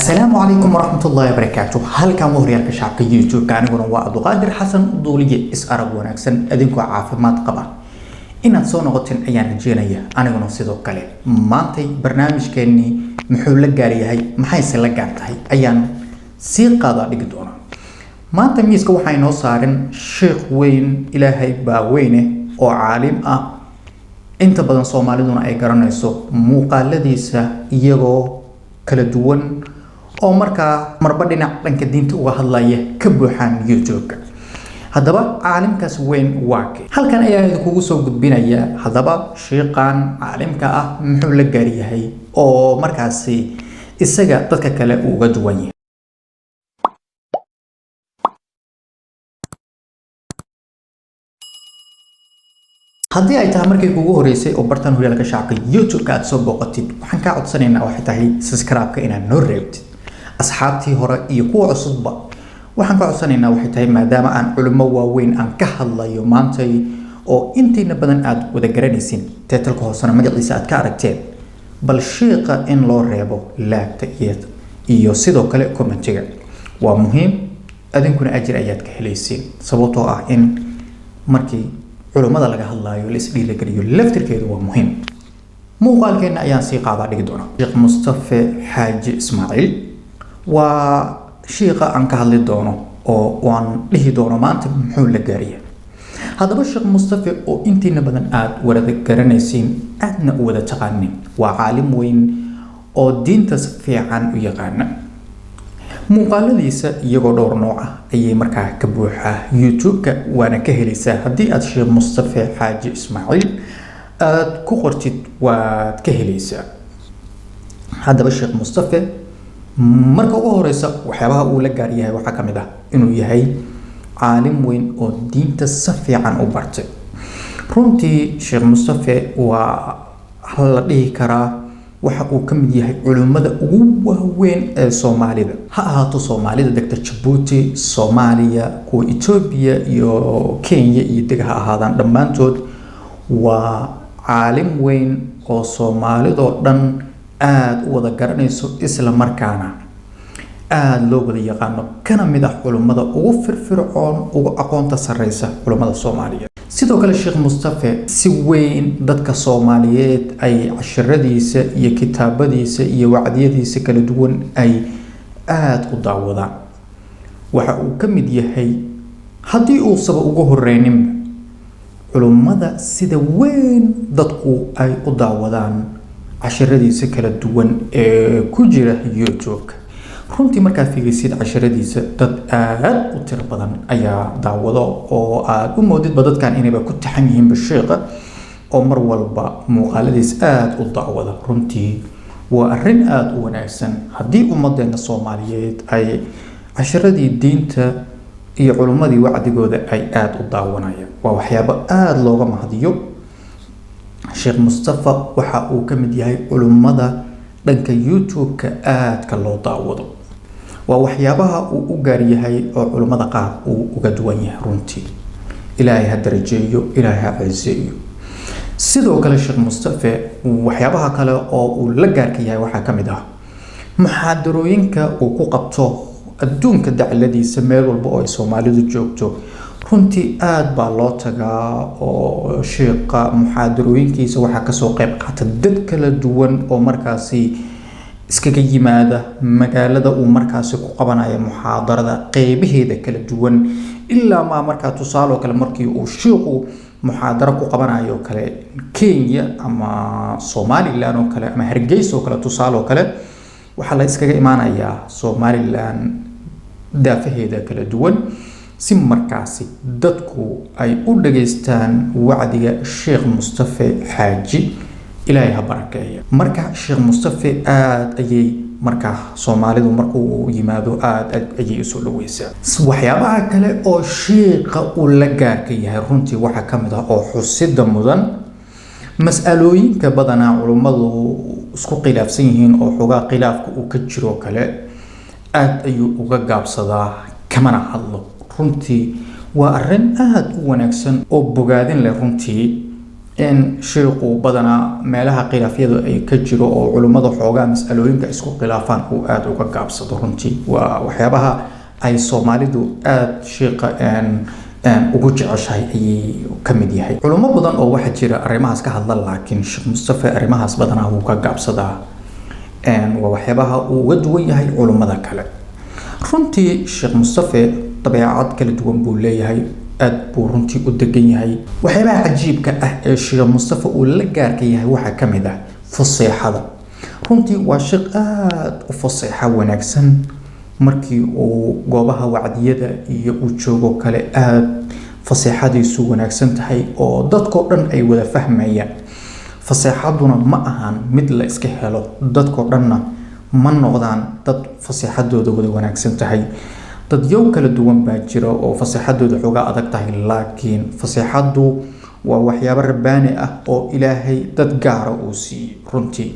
السلام عليكم ورحمة الله وبركاته. هل كان مهريالك شعبك يوتيوب كان يقولون وعدو قادر حسن دولية إسأرق ونكسن أدنكو عافمات قبا إن تصون غطين أيان الجينية أنا قلنا سيدو كالي مانتي برنامج كأني محول لقاري هاي محايس لقارت هاي أيان سير قاضاء لقدونا مانتي ميسكو وحاينو صارن شيخ وين إلهي باوينه أو عالم inta badan Soomaaliduna ay garanayso muuqaaladiisa iyagoo kala duwan oo markaa marba dhinac dhanka diinta uga hadlaya ka buuxaan YouTube. Haddaba caalimkaas weyn waake halkan ayaa idinku soo gudbinaya haddaba sheeqan caalimka ah muxuu la gaar yahay oo markaasi isaga dadka kale uga duwan yahay. haddii ay tahay markii ugu horeysay oo bartan horyaalka shacabka YouTube-ka aad soo booqatid waxaan ka codsanaynaa waxay tahay subscribe-ka inaad noo reebtid asxaabtii hore iyo kuwa cusubba waxaan ka codsanaynaa waxay tahay maadaama aan culimo waaweyn aan ka hadlayo maanta oo intiina badan aad wada garanaysin title-ka hoosena magaciisa aad ka aragteen bal sheeqa in loo reebo laagta iyo sidoo kale commentiga waa muhiim adinkuna ajir ayaad ka helaysiin sababtoo ah in markii culimada laga hadlayo la isdhiila galiyo laftirkeedu waa muhiim muuqaalkeena ayaan sii qaadaa dhigi doona Sheekh Mustafa Xaaji Ismaaciil waa sheekha aan ka hadli doono oo waan dhihi doono maanta muxuu la gaariyaa haddaba Sheekh Mustafa oo intiina badan aad wada garanaysiin aadna u wada taqaanin waa caalim weyn oo diinta si fiican u yaqaana muuqaaladiisa iyagoo dhowr nooc ah ayay markaa ka buuxaa YouTube-ka waana ka helaysaa haddii aad Sheekh Mustafa Xaaji Ismaaciil aad ku qortid waad ka helaysaa haddaba Sheekh Mustafa marka ugu horeysa waxyaabaha uu la gaar yahay waxaa ka mid ah inuu yahay caalim weyn oo diinta si fiican u bartay runtii Sheekh Mustafa waa la dhihi karaa waxa uu ka mid yahay culimada ugu waaweyn ee Soomaalida ha ahaato Soomaalida degta Djibouti Soomaaliya kuwa Ethiopia iyo Kenya iyo degaha ahaadaan dhammaantood waa caalim weyn oo Soomaalidoo dhan aad u wada garanayso isla markaana aad loo wada yaqaano kana mid ah culimada ugu firfircoon ugu aqoonta sareysa culimada Soomaaliya sidoo kale Sheekh Mustafa si weyn dadka Soomaaliyeed ay casharadiisa iyo kitaabadiisa iyo wacdiyadiisa kala duwan ay aad u daawadaan waxa uu ka mid yahay haddii uu saba ugu horeynin culimada sida weyn dadku ay u daawadaan casharadiisa kala duwan ee ku jira YouTube runtii markaad fiirisid casharadiisa dad aad u tiro badan ayaa daawado oo aad u moodidba dadkan inayba ku taxan yihiin sheekha oo mar walba muuqaaladiis aad u daawada runtii waa arrin aad u wanaagsan haddii ummadeena Soomaaliyeed ay casharadii diinta iyo culimadii wacdigooda ay aad u daawanayaan waa waxyaabo aad looga mahadiyo Sheekh Mustafa waxa uu ka mid yahay culimada dhanka YouTube-ka aadka loo daawado waa waxyaabaha uu u gaar yahay oo culimada qaar uu uga duwan yahay runtii ilaahay ha darajeeyo ilaahay ha ciiseeyo sidoo kale Sheekh Mustafa waxyaabaha kale oo uu la gaarka yahay waxaa ka mid ah muxaadarooyinka uu ku qabto adduunka dacladiisa meel walba oo ay Soomaalidu joogto runtii aad baa loo tagaa oo sheekha muxaadarooyinkiisa waxaa ka soo qayb qaata dad kala duwan oo markaasi iskaga yimaada magaalada uu markaasi ku qabanayo muxaadarada qeybaheeda kala duwan ilaa ma markaa tusaale kale markii uu sheekhu muxaadaro ku qabanayo kale Kenya ama Somaliland oo kale ama Hargeysa oo kale tusaale kale waxa la iskaga imaanayaa Somaliland daafaheeda kala duwan si markaasi dadku ay u dhageystaan wacdiga Sheekh Mustafa Xaaji ilaahay ha barakeeyo marka Sheekh Mustafa aad ayay marka Soomaalidu markuu yimaado aad ayay soo dhaweysaa waxyaabaha kale oo sheekha uu la gaarka yahay runtii waxa ka mid ah oo xusida mudan mas'alooyinka badanaa culimadu isku khilaafsan yihiin oo xogaa khilaafka uu ka jiro kale aad ayuu uga gaabsadaa kamana hadlo runtii waa arrin aad u wanaagsan oo bogaadin leh runtii in sheekhu badana meelaha khilaafyada ay ka jiro oo culimada xoogaa mas'alooyinka isku khilaafaan uu aad uga gaabsado runtii waa waxyaabaha ay Soomaalidu aad sheekha ugu jeceshahay ayay ka mid yahay culimo badan oo waxa jira arrimahaas ka hadla laakiin Sheekh Mustafa arrimahaas badana uu ka gaabsadaa waa waxyaabaha uu uga duwan yahay culimada kale runtii Sheekh Mustafa dabeecad kala duwan buu leeyahay aad buu runtii u degan yahay waxyaabaha cajiibka ah ee Sheekh Mustafa uu la gaarka yahay waxa ka mid ah fasaxada runtii waa sheekh aad u fasaxa wanaagsan markii uu goobaha wacdiyada iyo uu joogo kale aad fasaxadiisu wanaagsan tahay oo dadkoo dhan ay wada fahmayaan fasaxaduna ma ahan mid la iska helo dadkoo dhanna ma noqdaan dad fasaxadooda wada wanaagsan tahay dad yow kala duwan baa jira oo fasaxadooda xogaa adag tahay laakiin fasaxadu waa waxyaabo rabbaani ah oo Ilaahay dad gaar ah uu siiyay runtii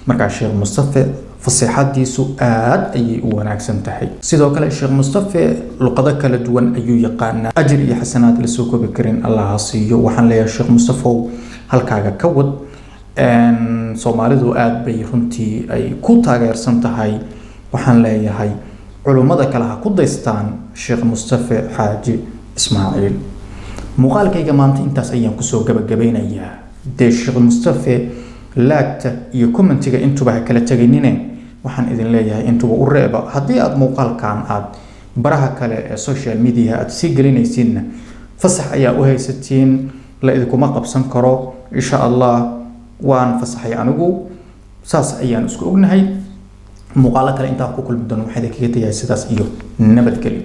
marka Sheekh Mustafa fasaxadiisu aad ayay u wanaagsan tahay sidoo kale Sheekh Mustafa luqado kala duwan ayuu yaqaan ajir iyo xasanaad la soo koobi karin Allah siiyo waxaan leeyahay Sheekh Mustafa halkaaga ka wad Soomaalidu aad bay runtii ay ku taageersan tahay waxaan leeyahay culimada kale ha ku daystaan Sheekh Mustafa Xaaji Ismaaciil muuqaalkayga maanta intaas ayaan ku soo gabagabeynayaa Sheekh Mustafa laagta iyo commentiga intuba kala tagaynine waxaan idin leeyahay intuba u reeba haddii aad muuqaalkan aad baraha kale ee social media aad sii gelinaysiin fasax ayaa u haysatiin la idinkuma qabsan karo insha Allah waan fasaxay anigu saas ayaan isku ognahay muuqaalo kale inta ku kulmi doono waxay kaga tagay sidaas iyo nabadgelyo